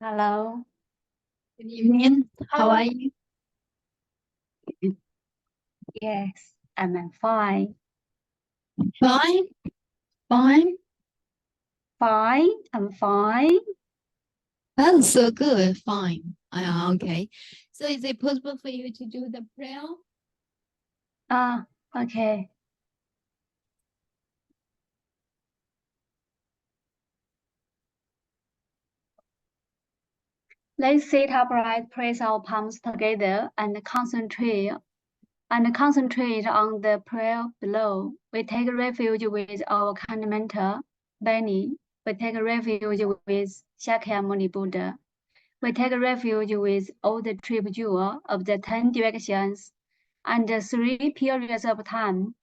Hello. Good evening. How are you? Yes, I'm fine. Fine. Fine. Fine. I'm fine. Oh, so good. Fine. Okay. So is it possible for you to do the prayer? Okay. Let's sit upright, place our palms together, and concentrate on the prayer below. We take refuge with our kind mentor, Benny. We take refuge with Shakyamuni Buddha. We take refuge with all the triple jewel of the 10 directions and the 3 periods of time.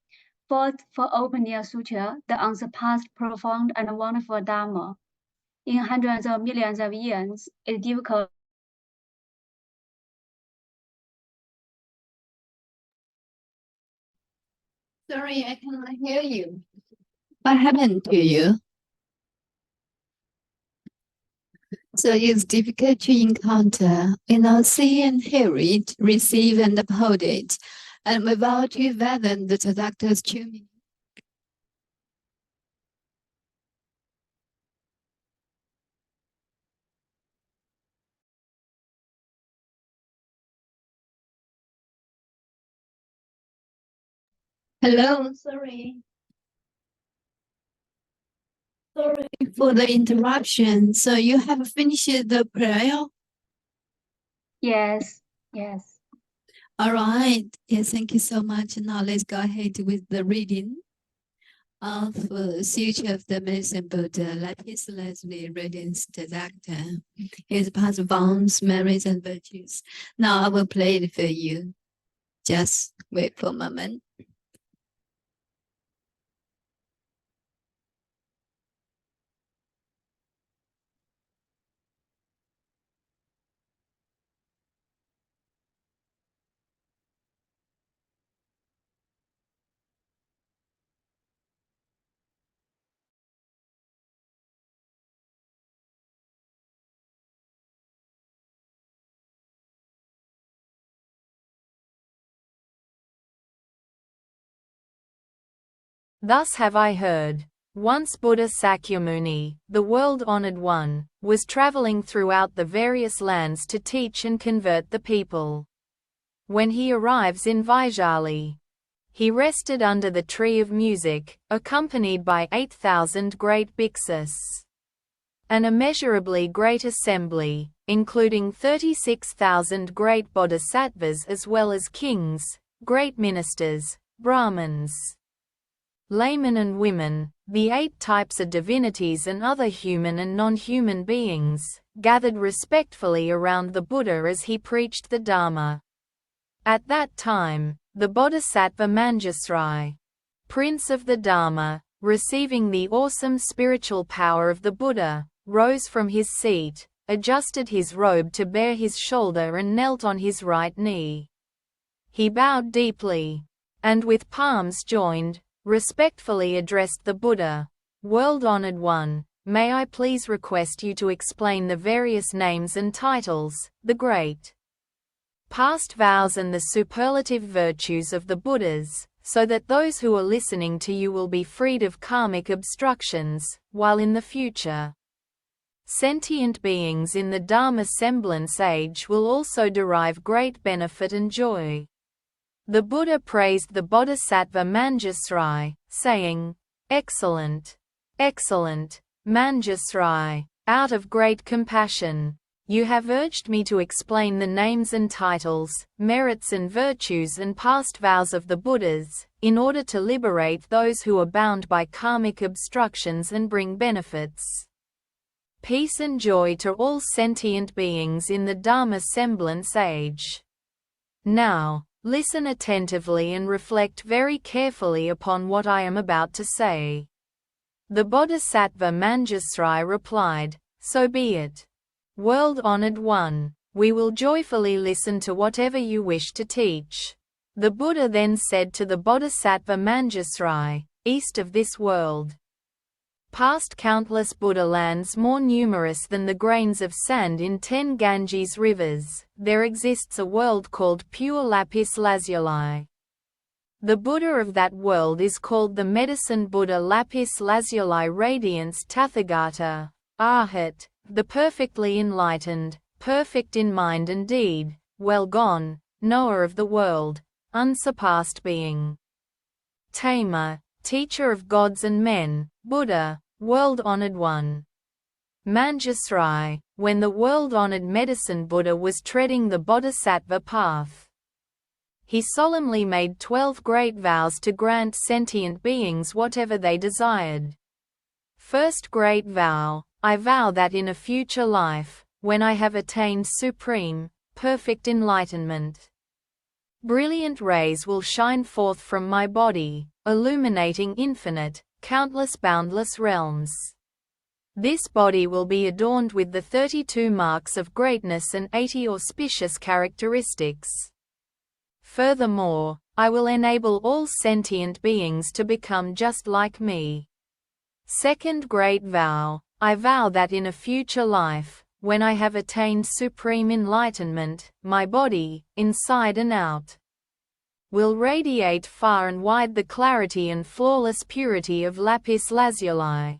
Fourth, for opening sutra, the unsurpassed, profound, and wonderful Dharma. In hundreds of millions of years, it's difficult. Sorry, I cannot hear you. What happened to you? So it's difficult to encounter, see and hear it, receive and uphold it, and without even the doctor's tuning. Hello, sorry. Sorry for the interruption. So you have finished the prayer? Yes. All right. Yes, thank you so much. Now let's go ahead with the reading of Sutra of the Medicine Buddha. Lapis Lazuli readings the doctor. His past vows, merits, and virtues. Now I will play it for you. Just wait for a moment. Thus have I heard. Once Buddha Sakyamuni, the world-honored one, was traveling throughout the various lands to teach and convert the people. When he arrives in Vaishali, he rested under the tree of music, accompanied by 8,000 great bhiksus. An immeasurably great assembly, including 36,000 great bodhisattvas as well as kings, great ministers, Brahmins, laymen and women, the 8 types of divinities and other human and non-human beings, gathered respectfully around the Buddha as he preached the Dharma. At that time, the Bodhisattva Manjusri, Prince of the Dharma, receiving the awesome spiritual power of the Buddha, rose from his seat, adjusted his robe to bare his shoulder and knelt on his right knee. He bowed deeply, and with palms joined, respectfully addressed the Buddha. World-honored one, may I please request you to explain the various names and titles, the great past vows and the superlative virtues of the Buddhas, so that those who are listening to you will be freed of karmic obstructions, while in the future, sentient beings in the Dharma semblance age will also derive great benefit and joy. The Buddha praised the Bodhisattva Manjusri, saying, "Excellent, excellent, Manjusri, out of great compassion, you have urged me to explain the names and titles, merits and virtues and past vows of the Buddhas, in order to liberate those who are bound by karmic obstructions and bring benefits, peace and joy to all sentient beings in the Dharma semblance age. Now, listen attentively and reflect very carefully upon what I am about to say." The Bodhisattva Manjusri replied, "So be it. World-honored one, we will joyfully listen to whatever you wish to teach." The Buddha then said to the Bodhisattva Manjusri, "East of this world, past countless Buddha lands more numerous than the grains of sand in 10 Ganges rivers, there exists a world called pure lapis lazuli. The Buddha of that world is called the Medicine Buddha lapis lazuli radiance Tathagata, Arhat, the perfectly enlightened, perfect in mind and deed, well gone, knower of the world, unsurpassed being. Tamer, teacher of gods and men, Buddha, world-honored one. Manjusri, when the world-honored Medicine Buddha was treading the Bodhisattva path, he solemnly made 12 great vows to grant sentient beings whatever they desired. First great vow, I vow that in a future life, when I have attained supreme, perfect enlightenment, brilliant rays will shine forth from my body, illuminating infinite, countless boundless realms. This body will be adorned with the 32 marks of greatness and 80 auspicious characteristics. Furthermore, I will enable all sentient beings to become just like me. Second great vow, I vow that in a future life, when I have attained supreme enlightenment, my body, inside and out, will radiate far and wide the clarity and flawless purity of lapis lazuli.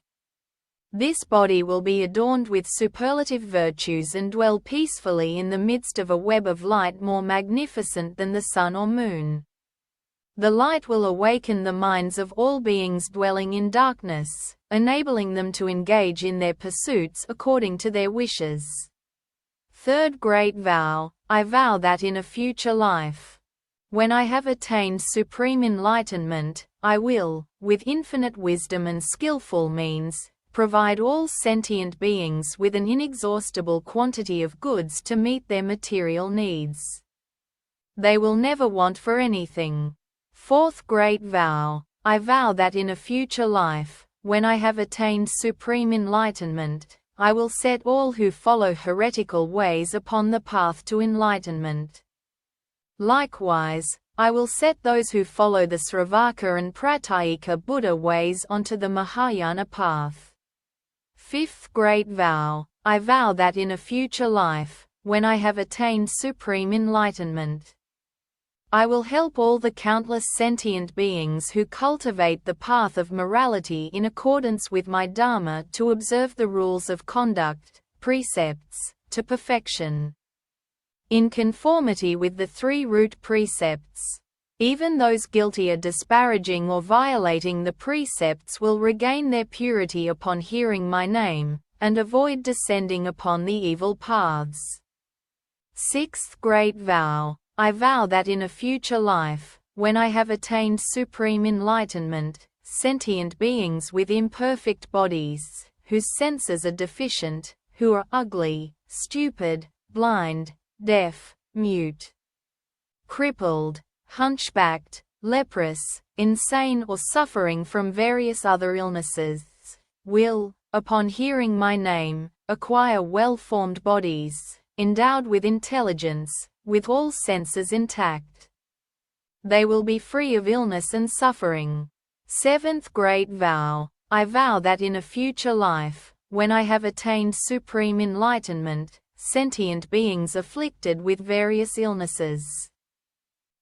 This body will be adorned with superlative virtues and dwell peacefully in the midst of a web of light more magnificent than the sun or moon. The light will awaken the minds of all beings dwelling in darkness, enabling them to engage in their pursuits according to their wishes. Third great vow, I vow that in a future life, when I have attained supreme enlightenment, I will, with infinite wisdom and skillful means, provide all sentient beings with an inexhaustible quantity of goods to meet their material needs. They will never want for anything. Fourth great vow, I vow that in a future life, when I have attained supreme enlightenment, I will set all who follow heretical ways upon the path to enlightenment. Likewise, I will set those who follow the Sravaka and Pratyeka Buddha ways onto the Mahayana path. Fifth great vow, I vow that in a future life, when I have attained supreme enlightenment, I will help all the countless sentient beings who cultivate the path of morality in accordance with my Dharma to observe the rules of conduct, precepts, to perfection, in conformity with the 3 root precepts. Even those guilty of disparaging or violating the precepts will regain their purity upon hearing my name, and avoid descending upon the evil paths. Sixth great vow, I vow that in a future life, when I have attained supreme enlightenment, sentient beings with imperfect bodies, whose senses are deficient, who are ugly, stupid, blind, deaf, mute, crippled, hunchbacked, leprous, insane or suffering from various other illnesses, will, upon hearing my name, acquire well-formed bodies, endowed with intelligence, with all senses intact. They will be free of illness and suffering. Seventh great vow, I vow that in a future life, when I have attained supreme enlightenment, sentient beings afflicted with various illnesses,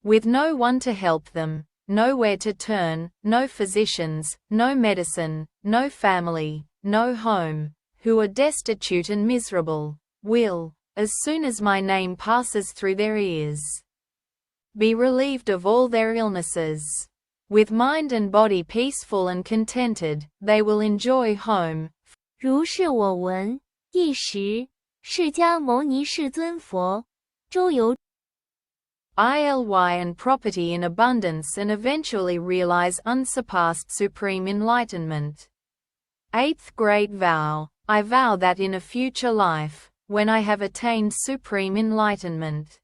with no one to help them, nowhere to turn, no physicians, no medicine, no family, no home, who are destitute and miserable, will, as soon as my name passes through their ears, be relieved of all their illnesses. With mind and body peaceful and contented, they will enjoy home. 如是我闻，一时，释迦牟尼世尊佛，周游 ILY and property in abundance and eventually realize unsurpassed supreme enlightenment. Eighth great vow, I vow that in a future life, when I have attained supreme enlightenment,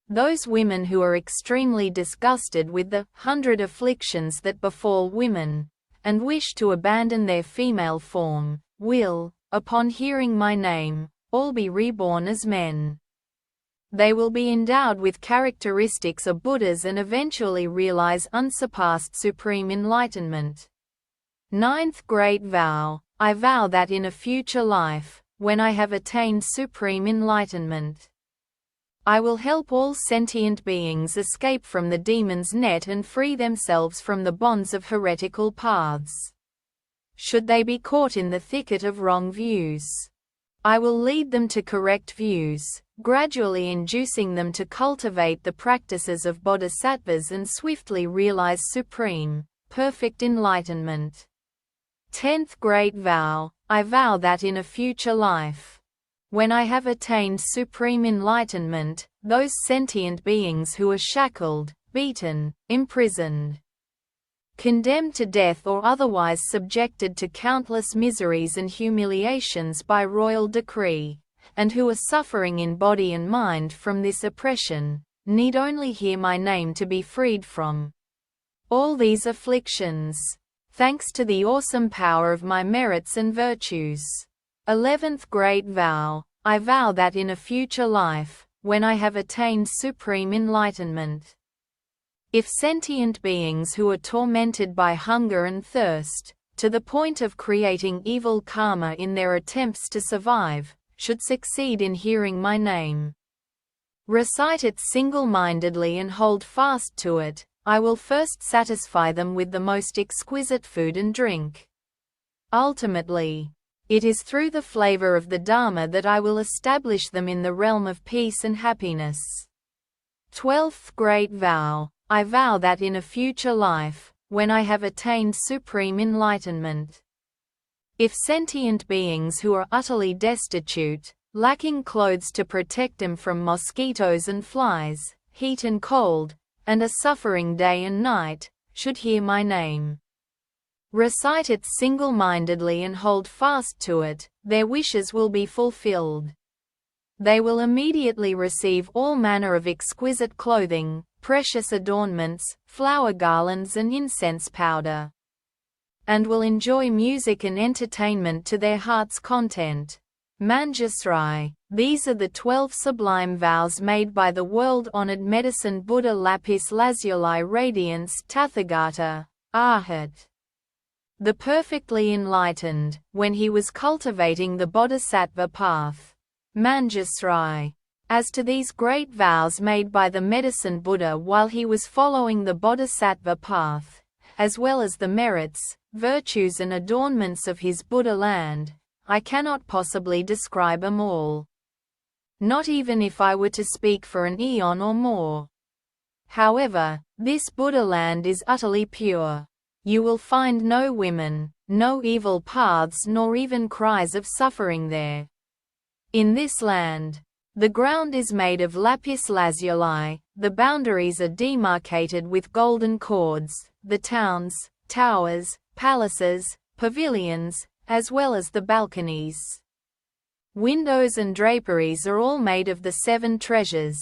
those women who are extremely disgusted with the 100 afflictions that befall women, and wish to abandon their female form, will, upon hearing my name, all be reborn as men. They will be endowed with characteristics of Buddhas and eventually realize unsurpassed supreme enlightenment. Ninth Great Vow, I vow that in a future life, when I have attained Supreme Enlightenment, I will help all sentient beings escape from the demon's net and free themselves from the bonds of heretical paths. Should they be caught in the thicket of wrong views, I will lead them to correct views, gradually inducing them to cultivate the practices of Bodhisattvas and swiftly realize supreme, perfect enlightenment. 10th Great Vow, I vow that in a future life, when I have attained supreme enlightenment, those sentient beings who are shackled, beaten, imprisoned, condemned to death or otherwise subjected to countless miseries and humiliations by royal decree, and who are suffering in body and mind from this oppression, need only hear my name to be freed from all these afflictions, thanks to the awesome power of my merits and virtues. 11th Great Vow, I vow that in a future life, when I have attained supreme enlightenment, if sentient beings who are tormented by hunger and thirst, to the point of creating evil karma in their attempts to survive, should succeed in hearing my name, recite it single-mindedly and hold fast to it, I will first satisfy them with the most exquisite food and drink. Ultimately, it is through the flavor of the Dharma that I will establish them in the realm of peace and happiness. 12th Great Vow, I vow that in a future life, when I have attained supreme enlightenment, if sentient beings who are utterly destitute, lacking clothes to protect them from mosquitoes and flies, heat and cold, and are suffering day and night, should hear my name, recite it single-mindedly and hold fast to it, their wishes will be fulfilled. They will immediately receive all manner of exquisite clothing, precious adornments, flower garlands and incense powder, and will enjoy music and entertainment to their heart's content. Manjusri, these are the 12 sublime vows made by the world-honored medicine Buddha Lapis Lazuli Radiance Tathagata, Arhat, the perfectly enlightened, when he was cultivating the Bodhisattva path. Manjusri, as to these great vows made by the medicine Buddha while he was following the Bodhisattva path, as well as the merits, virtues and adornments of his Buddha land, I cannot possibly describe them all. Not even if I were to speak for an eon or more. However, this Buddha land is utterly pure. You will find no women, no evil paths nor even cries of suffering there. In this land, the ground is made of lapis lazuli, the boundaries are demarcated with golden cords, the towns, towers, palaces, pavilions, as well as the balconies, windows and draperies are all made of the 7 treasures.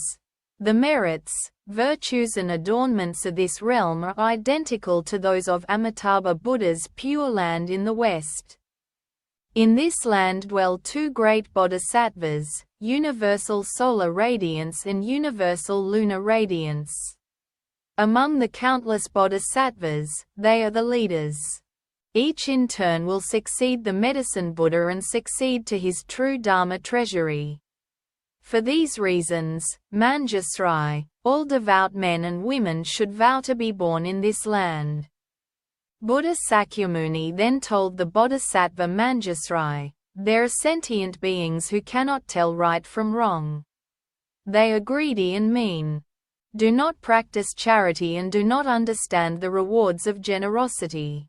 The merits, virtues and adornments of this realm are identical to those of Amitabha Buddha's Pure Land in the west. In this land dwell 2 great bodhisattvas, universal solar radiance and universal lunar radiance. Among the countless bodhisattvas, they are the leaders. Each in turn will succeed the medicine Buddha and succeed to his true Dharma treasury. For these reasons, Manjusri, all devout men and women should vow to be born in this land. Buddha Sakyamuni then told the Bodhisattva Manjusri, there are sentient beings who cannot tell right from wrong. They are greedy and mean. Do not practice charity and do not understand the rewards of generosity.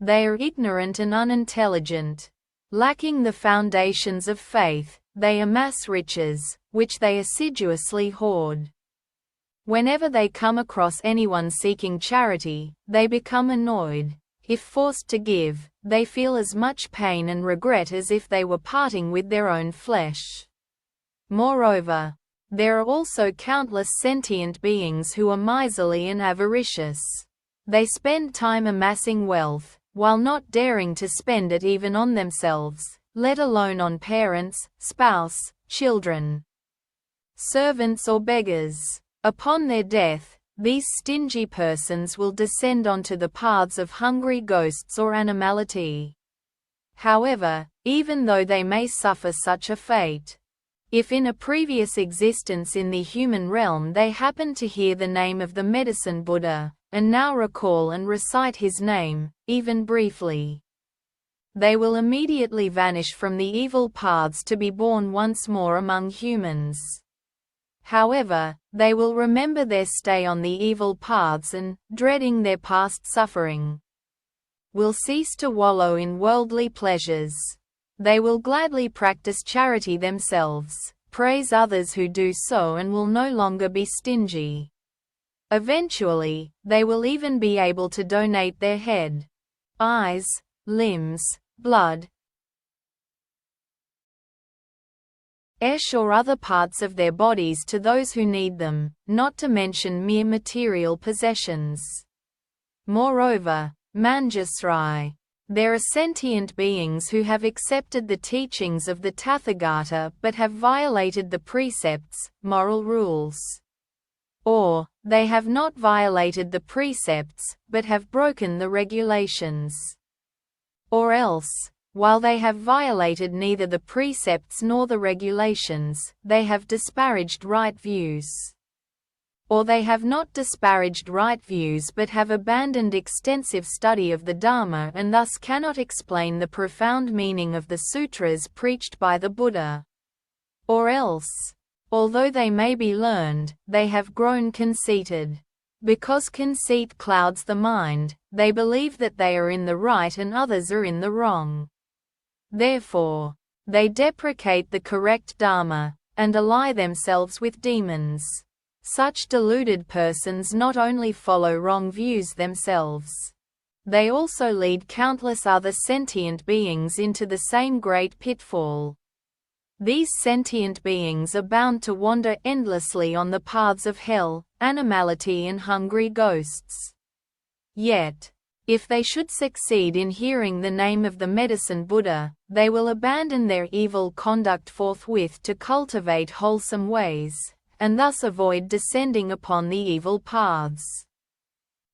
They are ignorant and unintelligent. Lacking the foundations of faith, they amass riches, which they assiduously hoard. Whenever they come across anyone seeking charity, they become annoyed. If forced to give, they feel as much pain and regret as if they were parting with their own flesh. Moreover, there are also countless sentient beings who are miserly and avaricious. They spend time amassing wealth, while not daring to spend it even on themselves, let alone on parents, spouse, children, servants or beggars. Upon their death, these stingy persons will descend onto the paths of hungry ghosts or animality. However, even though they may suffer such a fate, if in a previous existence in the human realm they happen to hear the name of the Medicine Buddha, and now recall and recite his name, even briefly, they will immediately vanish from the evil paths to be born once more among humans. However, they will remember their stay on the evil paths and, dreading their past suffering, will cease to wallow in worldly pleasures. They will gladly practice charity themselves, praise others who do so, and will no longer be stingy. Eventually, they will even be able to donate their head, eyes, limbs, blood, or other parts of their bodies to those who need them, not to mention mere material possessions. Moreover, Manjusri, there are sentient beings who have accepted the teachings of the Tathagata but have violated the precepts, moral rules. Or, they have not violated the precepts, but have broken the regulations. Or else, while they have violated neither the precepts nor the regulations, they have disparaged right views. Or they have not disparaged right views but have abandoned extensive study of the Dharma and thus cannot explain the profound meaning of the sutras preached by the Buddha. Or else, although they may be learned, they have grown conceited. Because conceit clouds the mind, they believe that they are in the right and others are in the wrong. Therefore, they deprecate the correct Dharma, and ally themselves with demons. Such deluded persons not only follow wrong views themselves, they also lead countless other sentient beings into the same great pitfall. These sentient beings are bound to wander endlessly on the paths of hell, animality and hungry ghosts. Yet, if they should succeed in hearing the name of the Medicine Buddha, they will abandon their evil conduct forthwith to cultivate wholesome ways, and thus avoid descending upon the evil paths.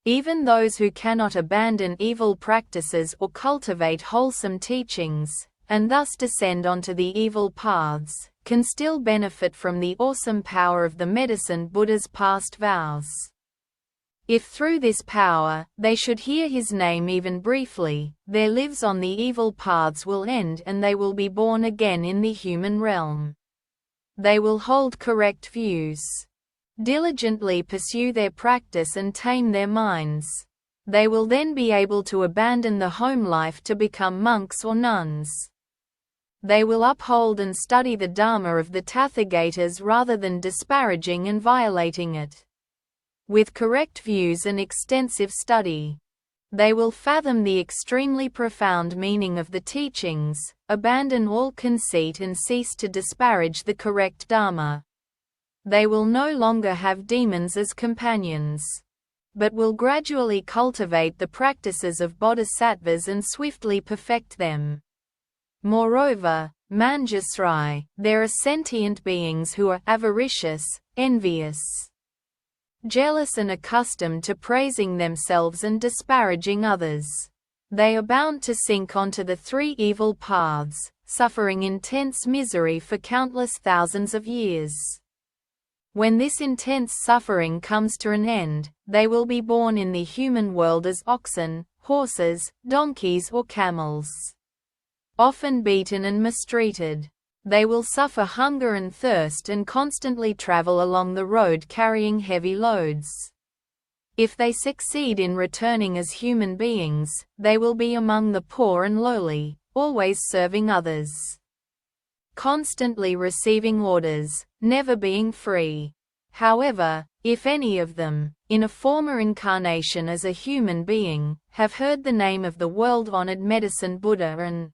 Even those who cannot abandon evil practices or cultivate wholesome teachings, and thus descend onto the evil paths, can still benefit from the awesome power of the Medicine Buddha's past vows. If through this power, they should hear his name even briefly, their lives on the evil paths will end and they will be born again in the human realm. They will hold correct views, diligently pursue their practice and tame their minds. They will then be able to abandon the home life to become monks or nuns. They will uphold and study the Dharma of the Tathagatas rather than disparaging and violating it. With correct views and extensive study, they will fathom the extremely profound meaning of the teachings, abandon all conceit and cease to disparage the correct Dharma. They will no longer have demons as companions, but will gradually cultivate the practices of Bodhisattvas and swiftly perfect them. Moreover, Manjusri, there are sentient beings who are avaricious, envious, jealous and accustomed to praising themselves and disparaging others. They are bound to sink onto the three evil paths, suffering intense misery for countless thousands of years. When this intense suffering comes to an end, they will be born in the human world as oxen, horses, donkeys or camels. Often beaten and mistreated, they will suffer hunger and thirst and constantly travel along the road carrying heavy loads. If they succeed in returning as human beings, they will be among the poor and lowly, always serving others, constantly receiving orders, never being free. However, if any of them, in a former incarnation as a human being, have heard the name of the world-honored Medicine Buddha and,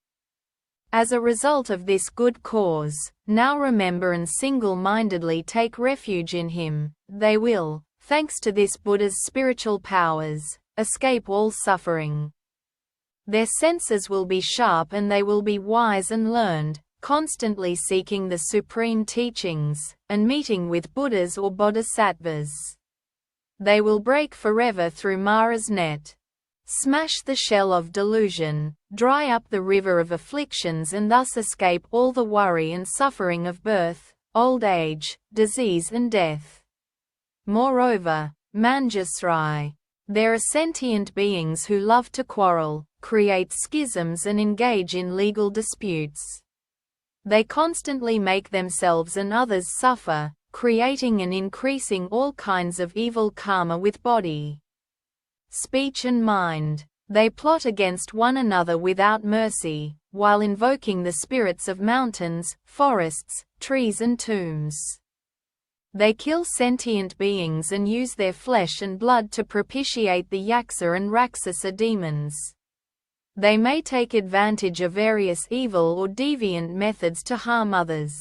as a result of this good cause, now remember and single-mindedly take refuge in him, they will, thanks to this Buddha's spiritual powers, escape all suffering. Their senses will be sharp and they will be wise and learned, constantly seeking the supreme teachings, and meeting with Buddhas or Bodhisattvas. They will break forever through Mara's net. Smash the shell of delusion, dry up the river of afflictions and thus escape all the worry and suffering of birth, old age, disease and death. Moreover, Manjusri, there are sentient beings who love to quarrel, create schisms and engage in legal disputes. They constantly make themselves and others suffer, creating and increasing all kinds of evil karma with body, speech and mind. They plot against one another without mercy, while invoking the spirits of mountains, forests, trees and tombs. They kill sentient beings and use their flesh and blood to propitiate the Yaksa and Rakshasa demons. They may take advantage of various evil or deviant methods to harm others.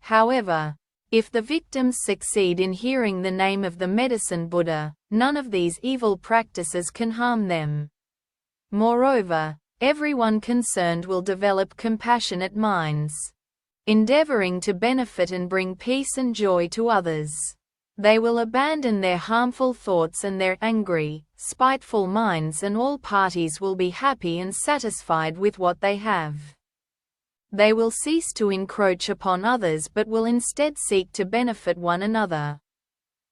However, if the victims succeed in hearing the name of the Medicine Buddha, none of these evil practices can harm them. Moreover, everyone concerned will develop compassionate minds, endeavoring to benefit and bring peace and joy to others. They will abandon their harmful thoughts and their angry, spiteful minds, and all parties will be happy and satisfied with what they have. They will cease to encroach upon others but will instead seek to benefit one another.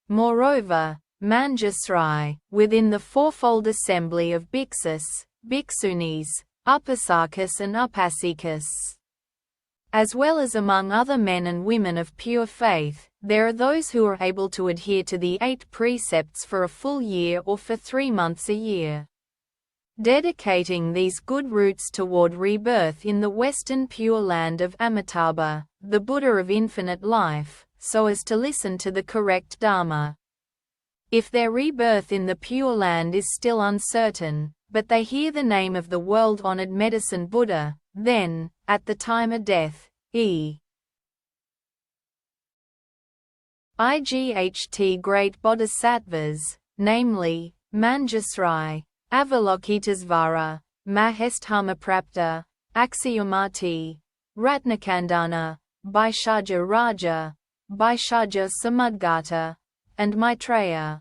Moreover, Manjusri, within the fourfold assembly of bhiksus, bhiksunis, upasakas and upasikas, as well as among other men and women of pure faith, there are those who are able to adhere to the 8 precepts for a full year or for 3 months a year, dedicating these good roots toward rebirth in the western pure land of Amitabha, the Buddha of infinite life, so as to listen to the correct Dharma. If their rebirth in the pure land is still uncertain, but they hear the name of the world-honored Medicine Buddha, then, at the time of death, IGHT great Bodhisattvas, namely, Manjusri, Avalokitesvara, Mahesthamaprapta, Aksiyamati, Ratnakandana, Bhaishajya Raja, Bhaishajya Samudgata, and Maitreya,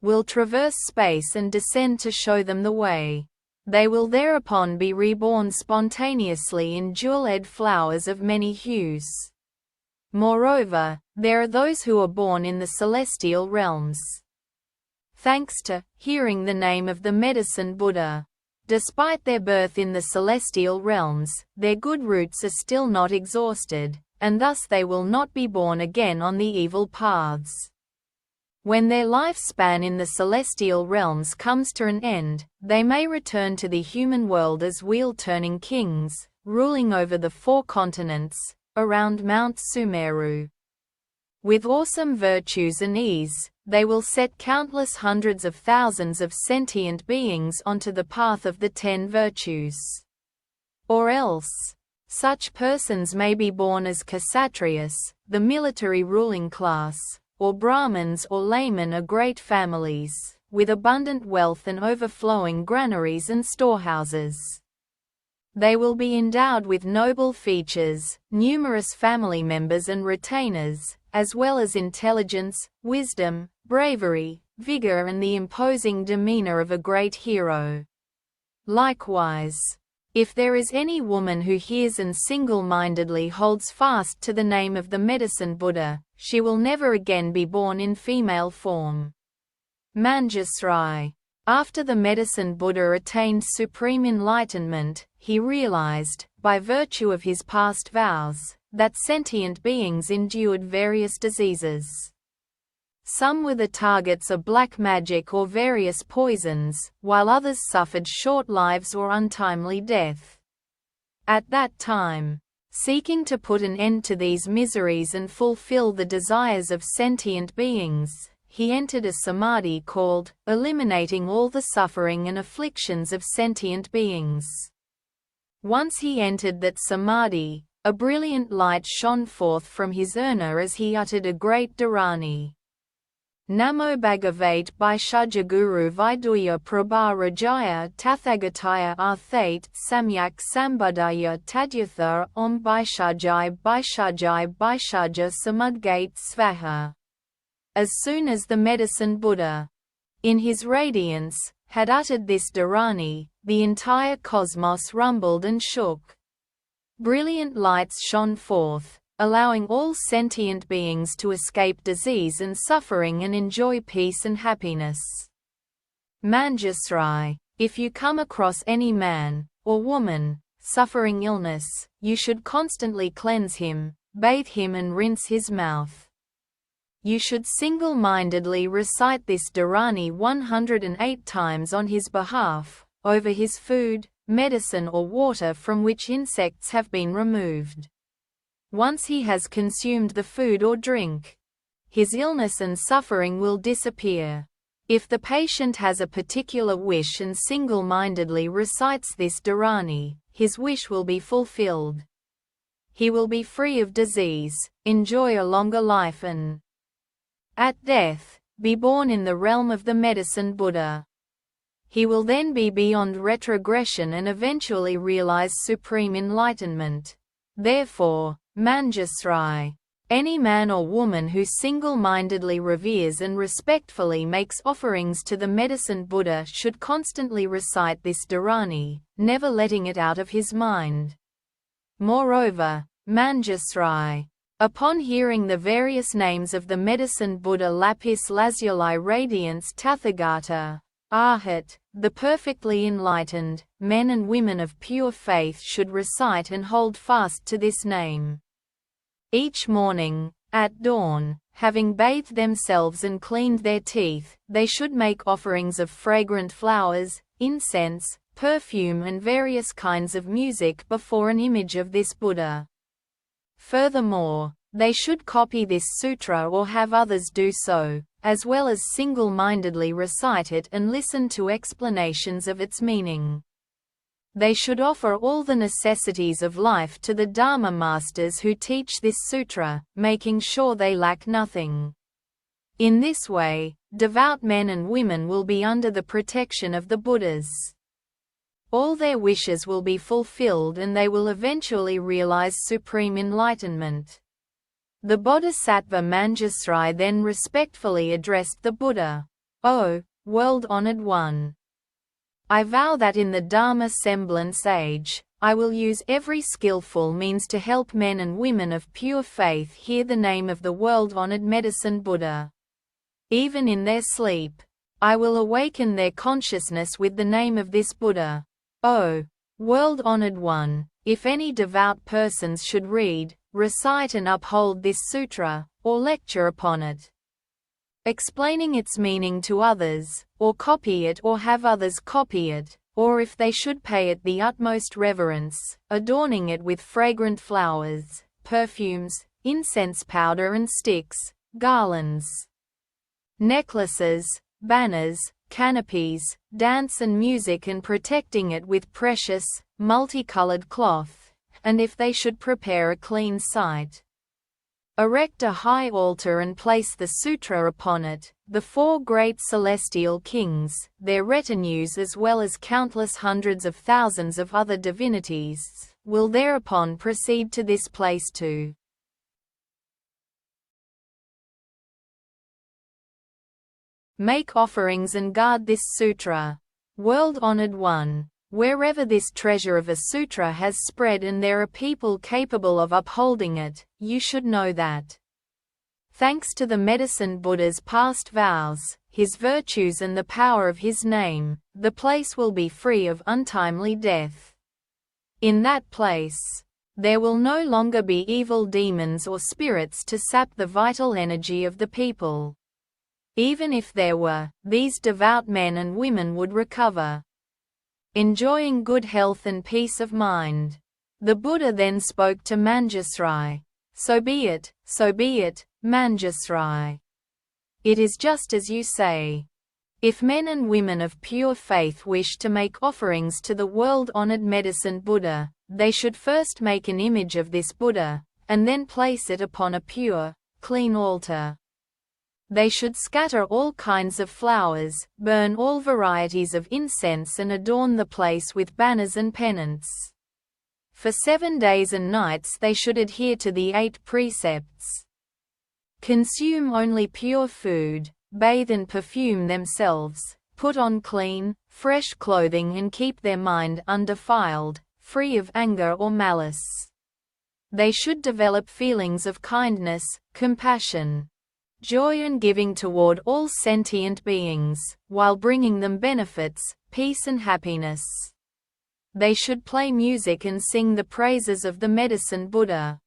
will traverse space and descend to show them the way. They will thereupon be reborn spontaneously in jewel-ed flowers of many hues. Moreover, there are those who are born in the celestial realms, thanks to hearing the name of the Medicine Buddha. Despite their birth in the celestial realms, their good roots are still not exhausted, and thus they will not be born again on the evil paths. When their lifespan in the celestial realms comes to an end, they may return to the human world as wheel-turning kings, ruling over the 4 continents, around Mount Sumeru. With awesome virtues and ease, they will set countless hundreds of thousands of sentient beings onto the path of the 10 virtues. Or else, such persons may be born as Kshatriyas, the military ruling class, or Brahmins or laymen of great families, with abundant wealth and overflowing granaries and storehouses. They will be endowed with noble features, numerous family members and retainers, as well as intelligence, wisdom, bravery, vigor and the imposing demeanor of a great hero. Likewise, if there is any woman who hears and single-mindedly holds fast to the name of the Medicine Buddha, she will never again be born in female form. Manjusri. After the Medicine Buddha attained Supreme Enlightenment, he realized, by virtue of his past vows, that sentient beings endured various diseases. Some were the targets of black magic or various poisons, while others suffered short lives or untimely death. At that time, seeking to put an end to these miseries and fulfill the desires of sentient beings, he entered a samadhi called, eliminating all the suffering and afflictions of sentient beings. Once he entered that samadhi, a brilliant light shone forth from his urna as he uttered a great dharani. Namo Bhagavate Bhaishajya Guru Viduya Prabha Rajaya Tathagataya Arthate Samyak Sambudaya Tadyatha Om Bhaishajai Bhaishajai Bhaishajya Samudgate Svaha. As soon as the Medicine Buddha, in his radiance, had uttered this dharani, the entire cosmos rumbled and shook. Brilliant lights shone forth, allowing all sentient beings to escape disease and suffering and enjoy peace and happiness. Manjusri, if you come across any man, or woman, suffering illness, you should constantly cleanse him, bathe him and rinse his mouth. You should single-mindedly recite this dharani 108 times on his behalf, over his food, medicine or water from which insects have been removed. Once he has consumed the food or drink, his illness and suffering will disappear. If the patient has a particular wish and single-mindedly recites this dharani, his wish will be fulfilled. He will be free of disease, enjoy a longer life and, at death, be born in the realm of the Medicine Buddha. He will then be beyond retrogression and eventually realize Supreme Enlightenment. Therefore, Manjusri, any man or woman who single-mindedly reveres and respectfully makes offerings to the Medicine Buddha should constantly recite this dharani, never letting it out of his mind. Moreover, Manjusri, upon hearing the various names of the Medicine Buddha lapis lazuli radiance Tathagata, Arhat, the perfectly enlightened, men and women of pure faith should recite and hold fast to this name. Each morning, at dawn, having bathed themselves and cleaned their teeth, they should make offerings of fragrant flowers, incense, perfume and various kinds of music before an image of this Buddha. Furthermore, they should copy this sutra or have others do so, as well as single-mindedly recite it and listen to explanations of its meaning. They should offer all the necessities of life to the Dharma masters who teach this sutra, making sure they lack nothing. In this way, devout men and women will be under the protection of the Buddhas. All their wishes will be fulfilled and they will eventually realize Supreme Enlightenment. The Bodhisattva Manjusri then respectfully addressed the Buddha. O world-honored one! I vow that in the Dharma semblance age, I will use every skillful means to help men and women of pure faith hear the name of the world-honored Medicine Buddha. Even in their sleep, I will awaken their consciousness with the name of this Buddha. O world-honored one, if any devout persons should read, recite and uphold this sutra, or lecture upon it, explaining its meaning to others, or copy it or have others copy it, or if they should pay it the utmost reverence, adorning it with fragrant flowers, perfumes, incense powder and sticks, garlands, necklaces, banners, canopies, dance and music and protecting it with precious, multicolored cloth, and if they should prepare a clean site, erect a high altar and place the sutra upon it, the 4 great celestial kings, their retinues as well as countless hundreds of thousands of other divinities, will thereupon proceed to this place to make offerings and guard this sutra. World-honored one, wherever this treasure of a sutra has spread and there are people capable of upholding it, you should know that, thanks to the Medicine Buddha's past vows, his virtues and the power of his name, the place will be free of untimely death. In that place, there will no longer be evil demons or spirits to sap the vital energy of the people. Even if there were, these devout men and women would recover, enjoying good health and peace of mind. The Buddha then spoke to Manjusri. So be it, Manjusri. It is just as you say. If men and women of pure faith wish to make offerings to the world-honored Medicine Buddha, they should first make an image of this Buddha, and then place it upon a pure, clean altar. They should scatter all kinds of flowers, burn all varieties of incense and adorn the place with banners and pennants. For 7 days and nights they should adhere to the 8 precepts. consume only pure food, bathe and perfume themselves, put on clean, fresh clothing and keep their mind undefiled, free of anger or malice. They should develop feelings of kindness, compassion, joy and giving toward all sentient beings, while bringing them benefits, peace and happiness. They should play music and sing the praises of the Medicine Buddha,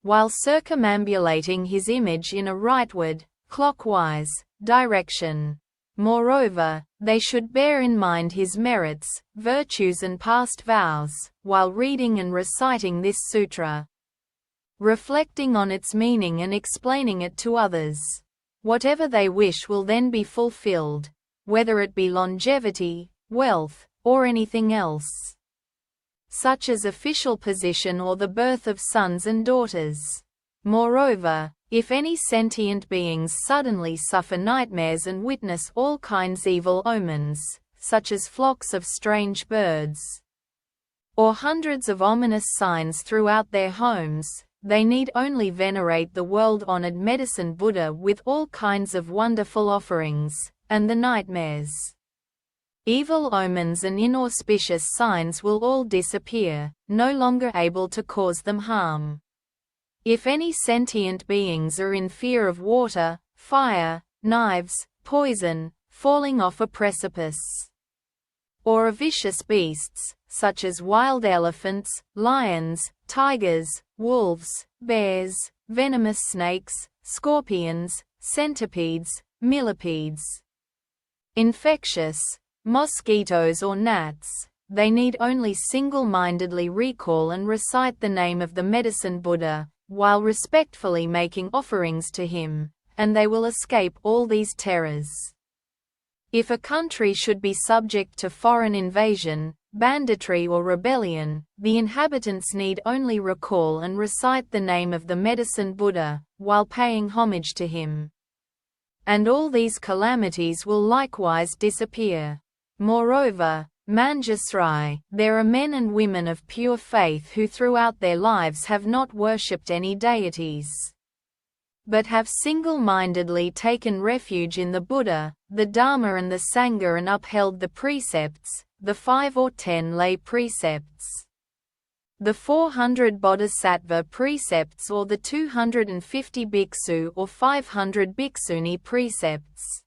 while circumambulating his image in a rightward, clockwise, direction. Moreover, they should bear in mind his merits, virtues and past vows, while reading and reciting this sutra, reflecting on its meaning and explaining it to others. Whatever they wish will then be fulfilled, whether it be longevity, wealth, or anything else, such as official position or the birth of sons and daughters. Moreover, if any sentient beings suddenly suffer nightmares and witness all kinds evil omens, such as flocks of strange birds, or hundreds of ominous signs throughout their homes, they need only venerate the world-honored Medicine Buddha with all kinds of wonderful offerings, and the nightmares, evil omens and inauspicious signs will all disappear, no longer able to cause them harm. If any sentient beings are in fear of water, fire, knives, poison, falling off a precipice, or of vicious beasts, such as wild elephants, lions, tigers, wolves, bears, venomous snakes, scorpions, centipedes, millipedes, infectious, mosquitoes or gnats, they need only single-mindedly recall and recite the name of the Medicine Buddha, while respectfully making offerings to him, and they will escape all these terrors. If a country should be subject to foreign invasion, banditry or rebellion, the inhabitants need only recall and recite the name of the Medicine Buddha, while paying homage to him, and all these calamities will likewise disappear. Moreover, Manjusri, there are men and women of pure faith who throughout their lives have not worshipped any deities, but have single-mindedly taken refuge in the Buddha, the Dharma and the Sangha and upheld the precepts, the 5 or 10 lay precepts, the 400 Bodhisattva precepts or the 250 bhiksu or 500 bhikshuni precepts.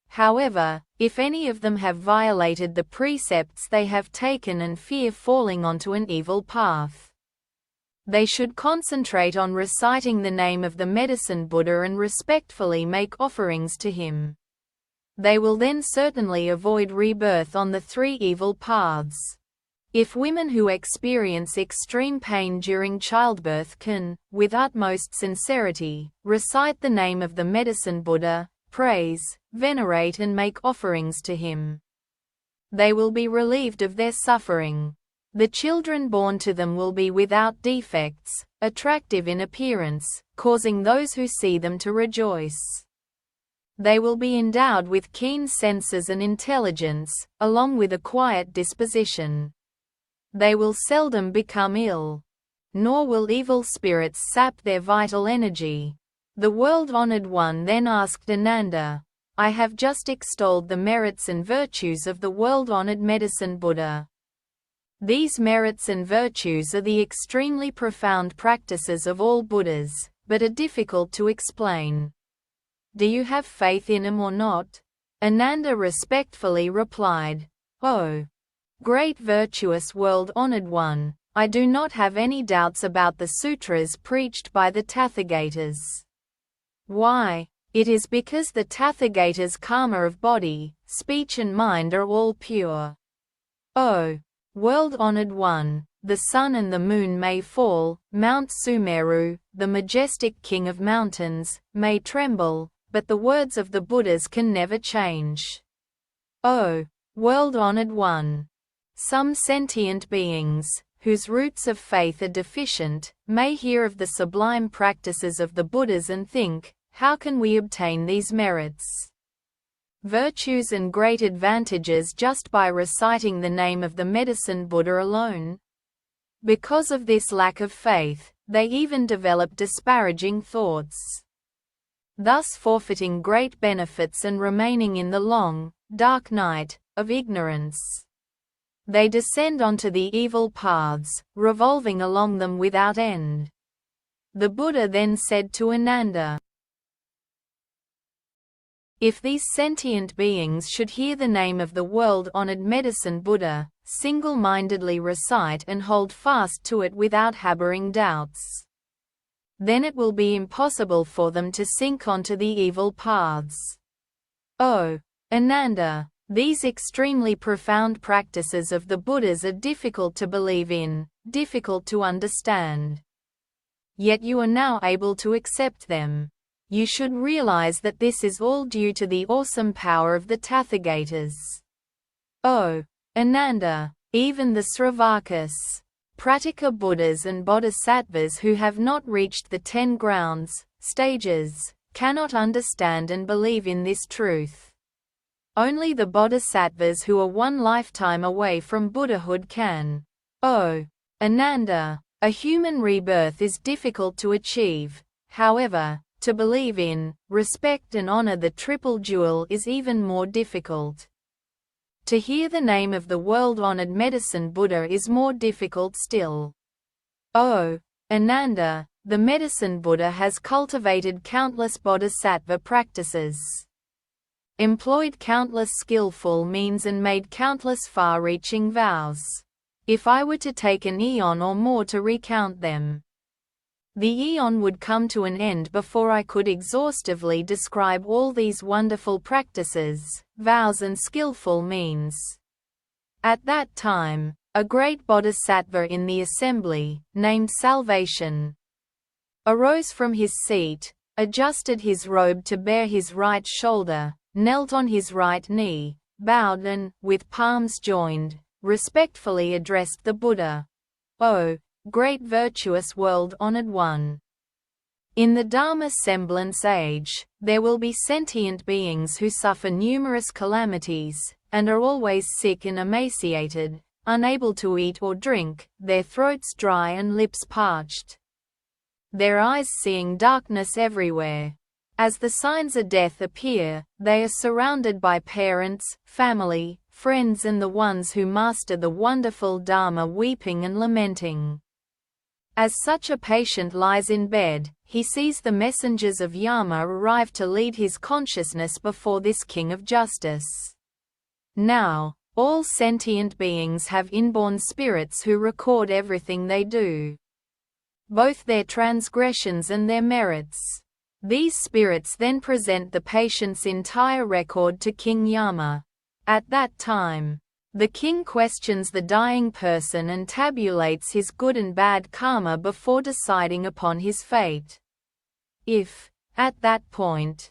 However, if any of them have violated the precepts they have taken and fear falling onto an evil path, they should concentrate on reciting the name of the Medicine Buddha and respectfully make offerings to him. They will then certainly avoid rebirth on the 3 evil paths. If women who experience extreme pain during childbirth can, with utmost sincerity, recite the name of the Medicine Buddha, praise, venerate and make offerings to him, they will be relieved of their suffering. The children born to them will be without defects, attractive in appearance, causing those who see them to rejoice. They will be endowed with keen senses and intelligence, along with a quiet disposition. They will seldom become ill, nor will evil spirits sap their vital energy. The world-honored one then asked Ananda, I have just extolled the merits and virtues of the world-honored Medicine Buddha. These merits and virtues are the extremely profound practices of all Buddhas, but are difficult to explain. Do you have faith in him or not? Ananda respectfully replied, Oh, great virtuous world-honored one, I do not have any doubts about the sutras preached by the Tathagatas. Why? It is because the Tathagatas' karma of body, speech and mind are all pure. Oh, world-honored one, the sun and the moon may fall, Mount Sumeru, the majestic king of mountains, may tremble, but the words of the Buddhas can never change. Oh, world-honored one, some sentient beings, whose roots of faith are deficient, may hear of the sublime practices of the Buddhas and think, how can we obtain these merits, virtues and great advantages just by reciting the name of the Medicine Buddha alone? Because of this lack of faith, they even develop disparaging thoughts. thus forfeiting great benefits and remaining in the long, dark night of ignorance. They descend onto the evil paths, revolving along them without end. The Buddha then said to Ananda, if these sentient beings should hear the name of the world-honored medicine Buddha, single-mindedly recite and hold fast to it without harboring doubts, then it will be impossible for them to sink onto the evil paths. O Ananda, these extremely profound practices of the Buddhas are difficult to believe in, difficult to understand. Yet you are now able to accept them. You should realize that this is all due to the awesome power of the Tathagatas. O Ananda, even the Sravakas, Pratika Buddhas and Bodhisattvas who have not reached the 10 grounds, stages, cannot understand and believe in this truth. Only the Bodhisattvas who are one lifetime away from Buddhahood can. O Ananda, a human rebirth is difficult to achieve. However, to believe in, respect and honor the triple jewel is even more difficult. To hear the name of the world-honored medicine Buddha is more difficult still. O Ananda, the medicine Buddha has cultivated countless bodhisattva practices, employed countless skillful means and made countless far-reaching vows. If I were to take an eon or more to recount them, the eon would come to an end before I could exhaustively describe all these wonderful practices, vows and skillful means. At that time, a great bodhisattva in the assembly, named Salvation, arose from his seat, adjusted his robe to bare his right shoulder, knelt on his right knee, bowed and, with palms joined, respectfully addressed the Buddha. O great virtuous world-honored one! In the Dharma semblance age, there will be sentient beings who suffer numerous calamities, and are always sick and emaciated, unable to eat or drink, their throats dry and lips parched, their eyes seeing darkness everywhere. As the signs of death appear, they are surrounded by parents, family, friends and the ones who master the wonderful Dharma weeping and lamenting. As such a patient lies in bed, he sees the messengers of Yama arrive to lead his consciousness before this king of justice. Now, all sentient beings have inborn spirits who record everything they do, both their transgressions and their merits. These spirits then present the patient's entire record to King Yama. At that time, the king questions the dying person and tabulates his good and bad karma before deciding upon his fate. If, at that point,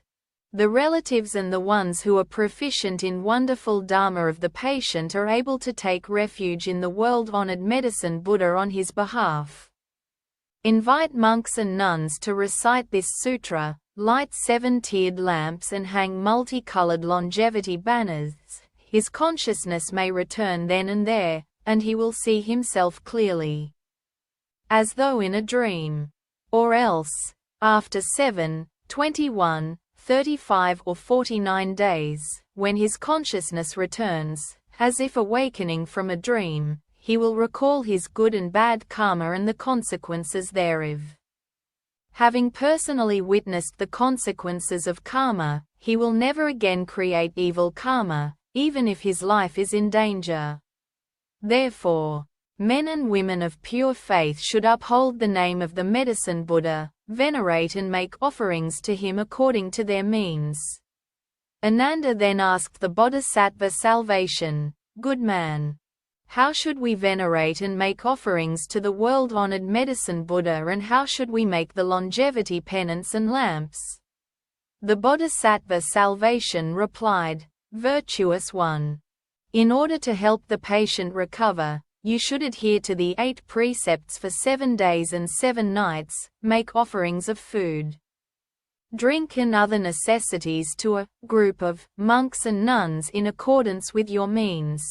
the relatives and the ones who are proficient in wonderful Dharma of the patient are able to take refuge in the world-honored medicine Buddha on his behalf, invite monks and nuns to recite this sutra, light 7-tiered lamps and hang multicolored longevity banners, his consciousness may return then and there, and he will see himself clearly, as though in a dream. Or else, after 7, 21, 35 or 49 days, when his consciousness returns, as if awakening from a dream, he will recall his good and bad karma and the consequences thereof. Having personally witnessed the consequences of karma, he will never again create evil karma, even if his life is in danger. Therefore, men and women of pure faith should uphold the name of the medicine Buddha, venerate and make offerings to him according to their means. Ananda then asked the Bodhisattva Salvation, "Good man, how should we venerate and make offerings to the world-honored medicine Buddha, and how should we make the longevity penance and lamps?" The Bodhisattva Salvation replied, "Virtuous one, in order to help the patient recover, you should adhere to the 8 precepts for 7 days and 7 nights, make offerings of food, drink and other necessities to a group of monks and nuns in accordance with your means.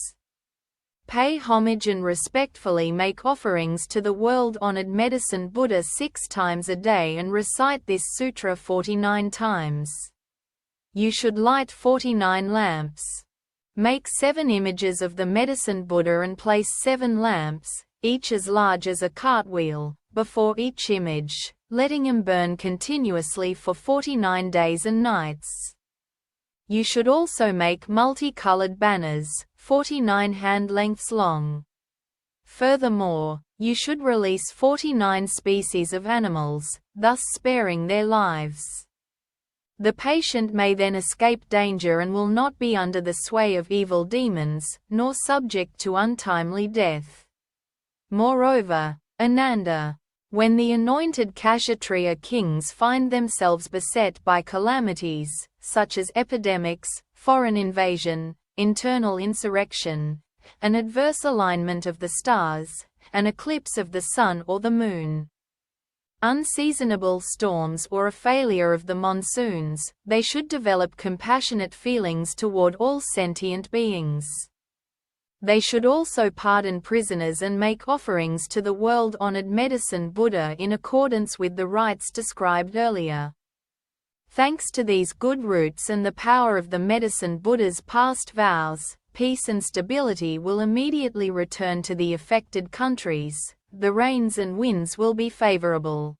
Pay homage and respectfully make offerings to the world-honored Medicine Buddha 6 times a day and recite this sutra 49 times. You should light 49 lamps. Make 7 images of the Medicine Buddha and place 7 lamps, each as large as a cartwheel, before each image, letting them burn continuously for 49 days and nights. You should also make multicolored banners, 49 hand lengths long. Furthermore, you should release 49 species of animals, thus sparing their lives. The patient may then escape danger and will not be under the sway of evil demons, nor subject to untimely death. Moreover, Ananda, when the anointed Kshatriya kings find themselves beset by calamities, such as epidemics, foreign invasion, internal insurrection, an adverse alignment of the stars, an eclipse of the sun or the moon, unseasonable storms or a failure of the monsoons, they should develop compassionate feelings toward all sentient beings. They should also pardon prisoners and make offerings to the world-honored Medicine Buddha in accordance with the rites described earlier. Thanks to these good roots and the power of the Medicine Buddha's past vows, peace and stability will immediately return to the affected countries. The rains and winds will be favorable.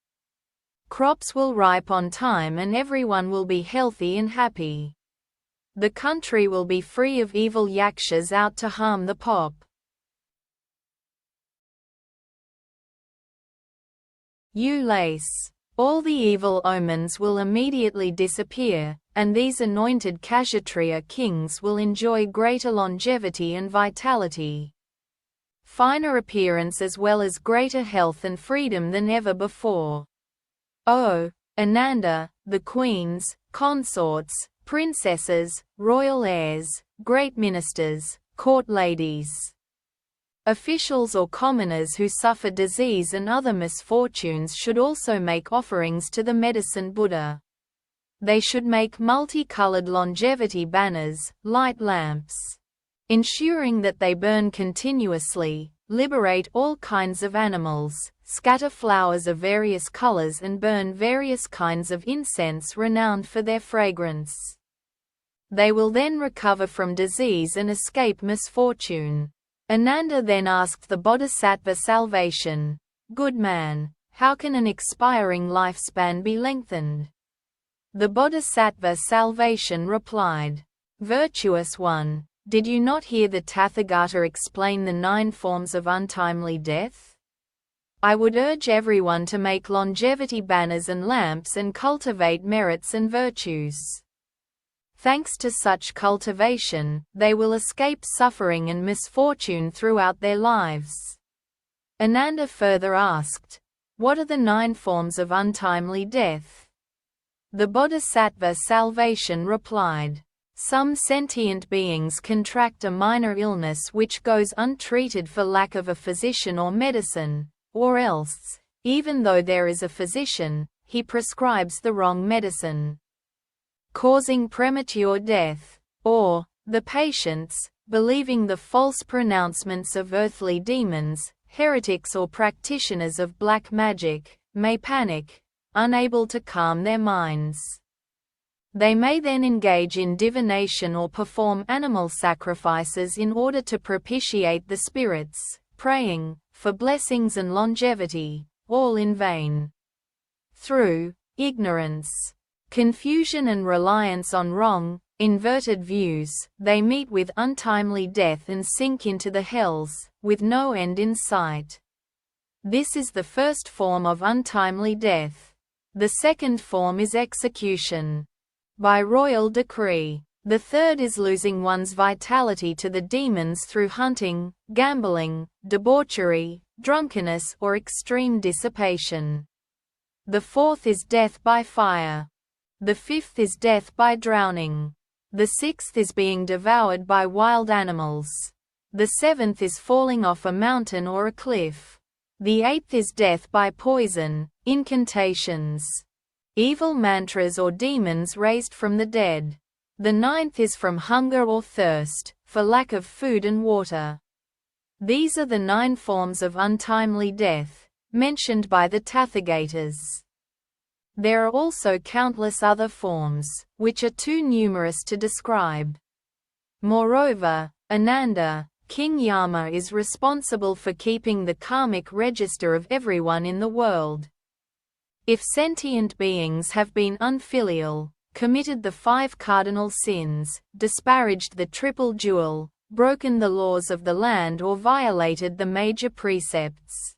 Crops will ripe on time and everyone will be healthy and happy. The country will be free of evil yakshas out to harm the pop. Lace. All the evil omens will immediately disappear, and these anointed Kshatriya kings will enjoy greater longevity and vitality, finer appearance as well as greater health and freedom than ever before. O Ananda, the queens, consorts, princesses, royal heirs, great ministers, court ladies, officials or commoners who suffer disease and other misfortunes should also make offerings to the Medicine Buddha. They should make multicolored longevity banners, light lamps, ensuring that they burn continuously, liberate all kinds of animals, scatter flowers of various colors and burn various kinds of incense renowned for their fragrance. They will then recover from disease and escape misfortune. Ananda then asked the Bodhisattva salvation, "Good man, how can an expiring lifespan be lengthened?" The Bodhisattva salvation replied, "Virtuous one, did you not hear the Tathagata explain the 9 forms of untimely death? I would urge everyone to make longevity banners and lamps and cultivate merits and virtues. Thanks to such cultivation, they will escape suffering and misfortune throughout their lives." Ananda further asked, "What are the 9 forms of untimely death?" The Bodhisattva salvation replied, "Some sentient beings contract a minor illness which goes untreated for lack of a physician or medicine, or else, even though there is a physician, he prescribes the wrong medicine, causing premature death. Or, the patients, believing the false pronouncements of earthly demons, heretics or practitioners of black magic, may panic, unable to calm their minds. They may then engage in divination or perform animal sacrifices in order to propitiate the spirits, praying for blessings and longevity, all in vain. Through ignorance, confusion and reliance on wrong, inverted views, they meet with untimely death and sink into the hells, with no end in sight. This is the first form of untimely death. The second form is execution by royal decree. The third is losing one's vitality to the demons through hunting, gambling, debauchery, drunkenness or extreme dissipation. The fourth is death by fire. The fifth is death by drowning. The sixth is being devoured by wild animals. The seventh is falling off a mountain or a cliff. The eighth is death by poison, incantations, evil mantras or demons raised from the dead. The ninth is from hunger or thirst, for lack of food and water. These are the 9 forms of untimely death, mentioned by the Tathagatas. There are also countless other forms, which are too numerous to describe. Moreover, Ananda, King Yama is responsible for keeping the karmic register of everyone in the world. If sentient beings have been unfilial, committed the 5 cardinal sins, disparaged the triple jewel, broken the laws of the land or violated the major precepts,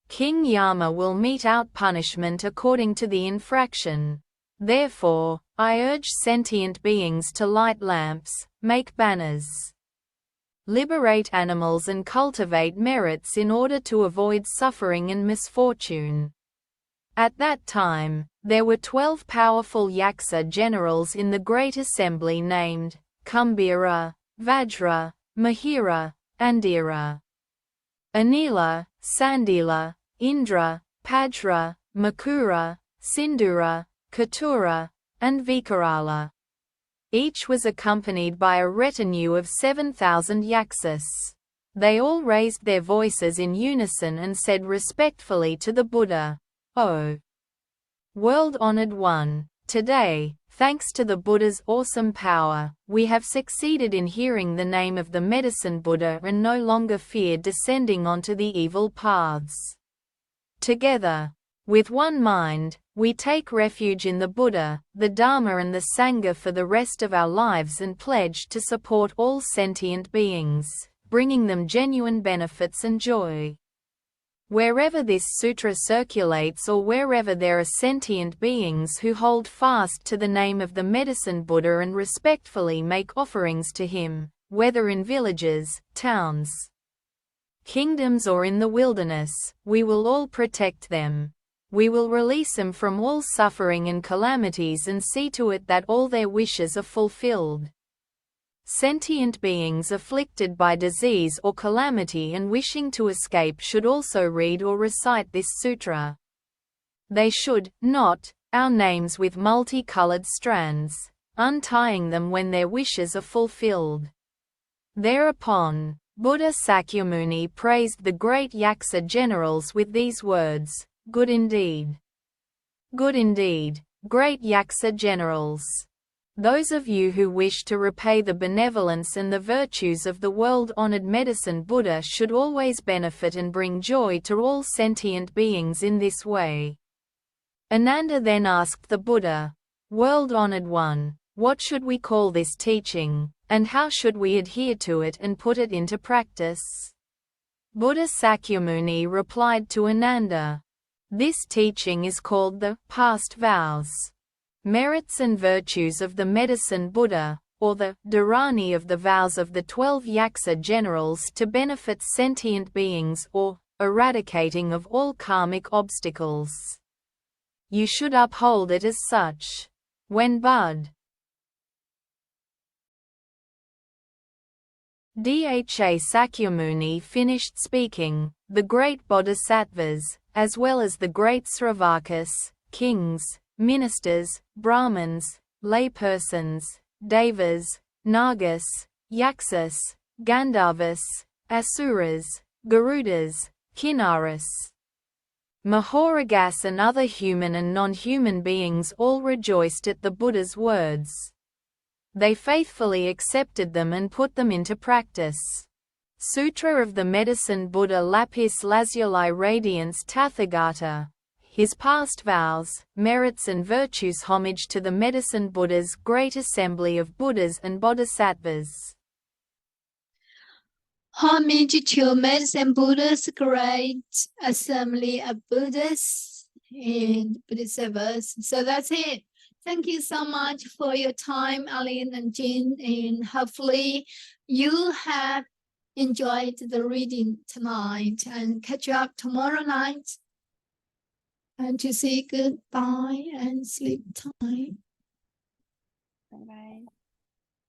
King Yama will mete out punishment according to the infraction. Therefore, I urge sentient beings to light lamps, make banners, liberate animals and cultivate merits in order to avoid suffering and misfortune. At that time, there were 12 powerful Yaksa generals in the great assembly named Kumbhira, Vajra, Mahira, Andira, Anila, Sandila, Indra, Pajra, Makura, Sindura, Katura, and Vikarala. Each was accompanied by a retinue of 7,000 Yaksas. They all raised their voices in unison and said respectfully to the Buddha, "O world-honored one, today, thanks to the Buddha's awesome power, we have succeeded in hearing the name of the Medicine Buddha and no longer fear descending onto the evil paths. Together, with one mind, we take refuge in the Buddha, the Dharma and the Sangha for the rest of our lives and pledge to support all sentient beings, bringing them genuine benefits and joy." Wherever this sutra circulates or wherever there are sentient beings who hold fast to the name of the Medicine Buddha and respectfully make offerings to him, whether in villages, towns, kingdoms or in the wilderness, we will all protect them. We will release them from all suffering and calamities and see to it that all their wishes are fulfilled. Sentient beings afflicted by disease or calamity and wishing to escape should also read or recite this sutra. They should knot our names with multicolored strands, untying them when their wishes are fulfilled. Thereupon, Buddha Sakyamuni praised the great Yaksa generals with these words, "Good indeed. Good indeed, great Yaksa generals. Those of you who wish to repay the benevolence and the virtues of the world-honored Medicine Buddha should always benefit and bring joy to all sentient beings in this way." Ananda then asked the Buddha, "World-honored one, what should we call this teaching, and how should we adhere to it and put it into practice?" Buddha Sakyamuni replied to Ananda, "This teaching is called the past vows, merits and virtues of the Medicine Buddha, or the dharani of the vows of the 12 Yaksa generals to benefit sentient beings or eradicating of all karmic obstacles. You should uphold it as such." When Buddha Sakyamuni finished speaking, the great Bodhisattvas, as well as the great Sravakas, kings, ministers, Brahmins, laypersons, Devas, Nagas, Yaksas, Gandharvas, Asuras, Garudas, Kinnaras, Mahoragas and other human and non-human beings all rejoiced at the Buddha's words. They faithfully accepted them and put them into practice. Sutra of the Medicine Buddha Lapis Lazuli Radiance Tathagata. His past vows, merits and virtues. Homage to the Medicine Buddha's great assembly of Buddhas and Bodhisattvas. Homage to Medicine Buddha's great assembly of Buddhas and Bodhisattvas. So that's it. Thank you so much for your time, Aline and Jean, and hopefully you have enjoyed the reading tonight and catch you up tomorrow night. And to say goodbye and sleep time. Bye bye.